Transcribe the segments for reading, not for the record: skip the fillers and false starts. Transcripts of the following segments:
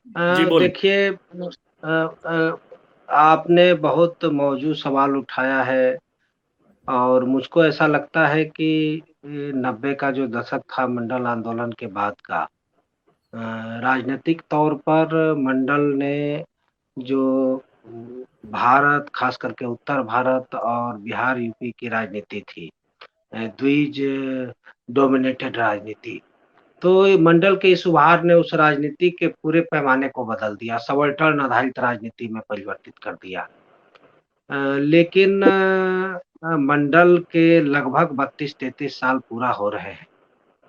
जी बोलिए। देखिए आपने बहुत मौजूद सवाल उठाया है और मुझको ऐसा लगता है कि 90 का जो दशक था मंडल आंदोलन के बाद का, राजनीतिक तौर पर मंडल ने जो भारत खास करके उत्तर भारत और बिहार यूपी की राजनीति थी, द्विज डोमिनेटेड राजनीति। तो ये मंडल के इस उभार ने उस राजनीति के पूरे पैमाने को बदल दिया, सबाल्टर्न आधारित राजनीति में परिवर्तित कर दिया। लेकिन मंडल के लगभग 32-33 साल पूरा हो रहे हैं।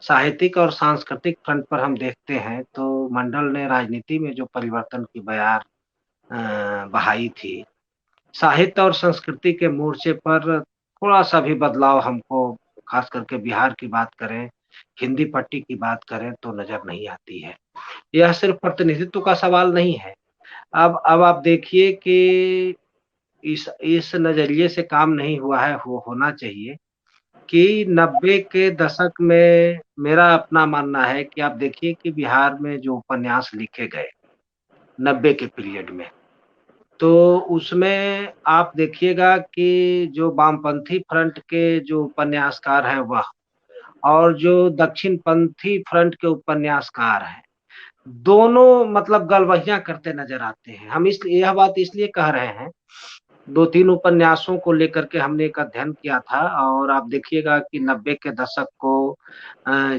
साहित्यिक और सांस्कृतिक फ्रंट पर हम देखते हैं तो मंडल ने राजनीति में जो परिवर्तन की बयार बहाई थी, साहित्य और संस्कृति के मोर्चे पर थोड़ा-सा भी बदलाव हमको खास करके बिहार की बात करें, हिंदी पट्टी की बात करें तो नज़र नहीं आती है। यह सिर्फ़ प्रतिनिधित्व का सवाल नहीं है। अब आप देखिए कि इस नज़रिए से काम नहीं हुआ है, हो होना चाहिए कि 90 के दशक में मेरा अपना मानना है कि आप देखिए कि बिहार में जो उपन्यास लिखे गए, 90 के पीरियड में, तो उसमें आप देखिएगा कि जो वामपंथी फ्रंट के जो उपन्यासकार हैं वह और जो दक्षिणपंथी फ्रंट के उपन्यासकार हैं, दोनों मतलब गलवहियाँ करते नज़र आते हैं। हम इसलिए यह बात इसलिए कह रहे हैं, 2-3 उपन्यासों को लेकर के हमने एक अध्ययन किया था और आप देखिएगा कि 90 के दशक को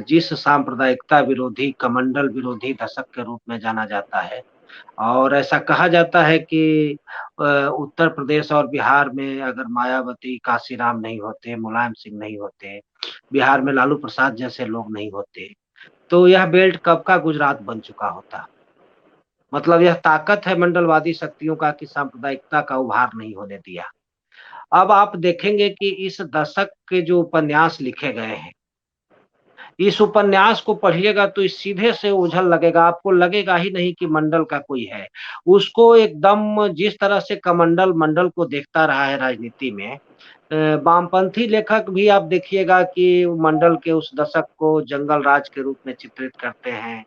जिस सांप्रदायिकता विरोधी, कमंडल विरोधी दशक के रूप में जाना जाता है और ऐसा कहा जाता है कि उत्तर प्रदेश और बिहार में अगर मायावती, काशीराम नहीं होते, मुलायम सिंह नहीं होते, बिहार में लालू प्रसाद जैसे लोग नहीं होते, तो यह बेल्ट कब का गुजरात बन चुका होता। मतलब यह ताकत है मंडलवादी शक्तियों का कि सांप्रदायिकता का उभार नहीं होने दिया। अब आप देखेंगे कि इस दशक के जो उपन्यास लिखे गए हैं, इस उपन्यास को पढ़िएगा तो इस सीधे से ओझल लगेगा, आपको लगेगा ही नहीं कि मंडल का कोई है। उसको एकदम जिस तरह से कमंडल मंडल को देखता रहा है राजनीति में, वामपंथी लेखक भी आप देखिएगा कि मंडल के उस दशक को जंगल राज के रूप में चित्रित करते हैं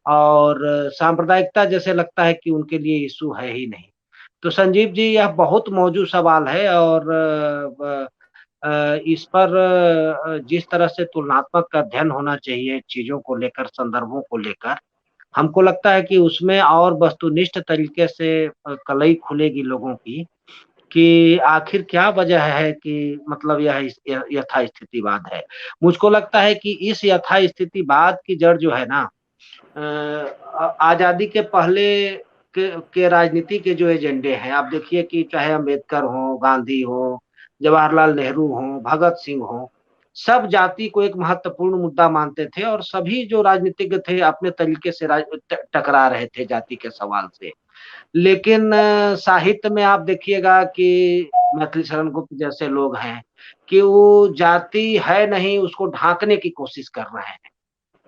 और सांप्रदायिकता जैसे लगता है कि उनके लिए इश्यू है ही नहीं। तो संजीव जी यह बहुत मौजूद सवाल है और इस पर जिस तरह से तुलनात्मक अध्ययन होना चाहिए चीज़ों को लेकर, संदर्भों को लेकर, हमको लगता है कि उसमें और वस्तुनिष्ठ तरीके से कलई खुलेगी लोगों की, कि आखिर क्या वजह है कि मतलब यह यथास्थितिवाद है। मुझको लगता है कि इस यथास्थितिवाद की जड़ जो है ना, आज़ादी के पहले के राजनीति के जो एजेंडे हैं, आप देखिए कि चाहे अम्बेडकर हों, गांधी हों, जवाहरलाल नेहरू हों, भगत सिंह हों, सब जाति को एक महत्वपूर्ण मुद्दा मानते थे और सभी जो राजनीतिज्ञ थे अपने तरीके से टकरा रहे थे जाति के सवाल से। लेकिन साहित्य में आप देखिएगा कि मैथिली शरण गुप्त जैसे लोग हैं कि वो जाति है नहीं, उसको ढाँकने की कोशिश कर रहे हैं।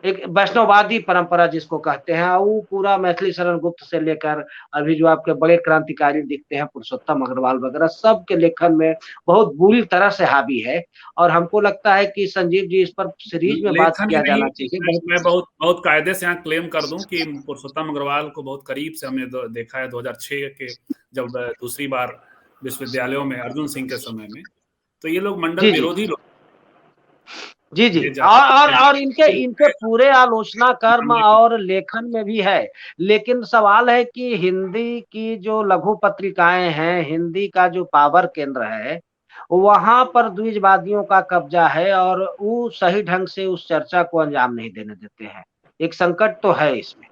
एक वैष्णववादी परंपरा जिसको कहते हैं, वो पूरा मैथिली शरण गुप्त से लेकर अभी जो आपके बड़े क्रांतिकारी दिखते हैं, पुरुषोत्तम अग्रवाल वगैरह, सबके लेखन में बहुत बुरी तरह से हावी है और हमको लगता है कि संजीव जी इस पर सीरीज में बात लेखन ही किया नहीं, जाना चाहिए। मैं बहुत बहुत कायदे से यहाँ क्लेम कर दूं कि पुरुषोत्तम अग्रवाल को बहुत करीब से हमने देखा है 2006 के, जब दूसरी बार विश्वविद्यालयों में अर्जुन सिंह के समय में, तो ये लोग मंडल जी, जी। विरोधी लोग जी, जी। थे, जाति और इनके के इनके पूरे आलोचना कर्म मानने की। और लेखन में भी है। लेकिन सवाल है कि हिंदी की जो लघु पत्रिकाएँ हैं, हिंदी का जो पावर केंद्र है, वहाँ पर द्विजवादियों का कब्ज़ा है और वो सही ढंग से उस चर्चा को अंजाम नहीं देने देते हैं। एक संकट तो है इसमें।